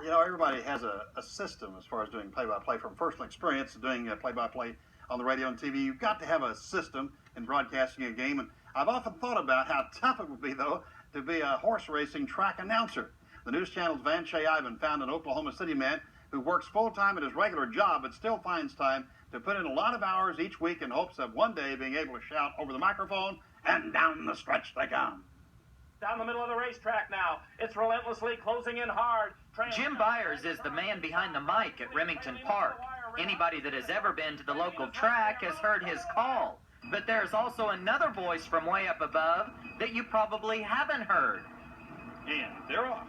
you know, everybody has a system as far as doing play-by-play. From personal experience of doing play-by-play on the radio and TV, you've got to have a system in broadcasting a game. And I've often thought about how tough it would be, though, to be a horse racing track announcer. The News Channel's Van Shea Ivan found an Oklahoma City man who works full-time at his regular job but still finds time to put in a lot of hours each week in hopes of one day being able to shout over the microphone, and down the stretch they come. Down the middle of the racetrack now. It's relentlessly closing in hard. Jim Byers is the man behind the mic at Remington Park. Anybody that has ever been to the local track has heard his call. But there's also another voice from way up above that you probably haven't heard. And they're off.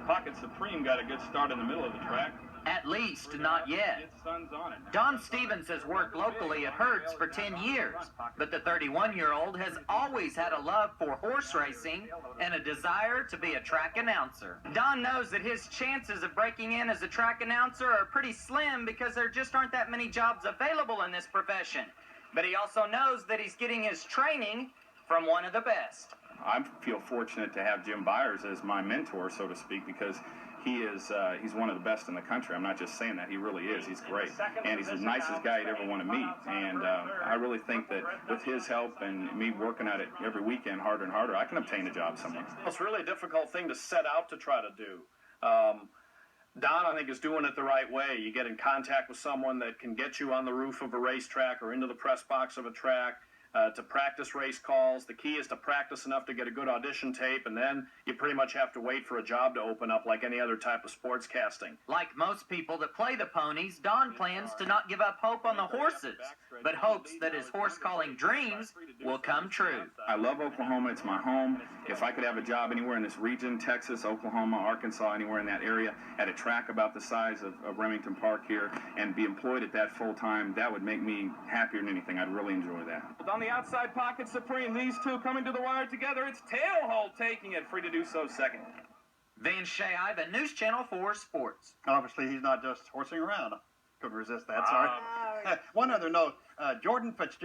Pocket Supreme got a good start in the middle of the track. At least, not yet. Don Stevens has worked locally at Hertz for 10 years, but the 31-year-old has always had a love for horse racing and a desire to be a track announcer. Don knows that his chances of breaking in as a track announcer are pretty slim because there just aren't that many jobs available in this profession. But he also knows that he's getting his training from one of the best. I feel fortunate to have Jim Byers as my mentor, so to speak, because he's one of the best in the country. I'm not just saying that. He really is. He's great. And he's the nicest guy you'd ever want to meet. And I really think that with his help and me working at it every weekend harder and harder, I can obtain a job somewhere. It's really a difficult thing to set out to try to do. Don, I think, is doing it the right way. You get in contact with someone that can get you on the roof of a racetrack or into the press box of a track. To practice race calls. The key is to practice enough to get a good audition tape, and then you pretty much have to wait for a job to open up like any other type of sportscasting. Like most people that play the ponies, Don plans to not give up hope on the horses, but hopes that his horse calling dreams will come true. I love Oklahoma. It's my home. If I could have a job anywhere in this region, Texas, Oklahoma, Arkansas, anywhere in that area, at a track about the size of Remington Park here, and be employed at that full time, that would make me happier than anything. I'd really enjoy that. On the outside, Pocket Supreme, these two coming to the wire together. It's Tailhold taking it, free to do so second. Van Shea Ivan, News Channel 4 Sports. Obviously, he's not just horsing around. Couldn't resist that, sorry. One other note, Jordan Fitzgerald.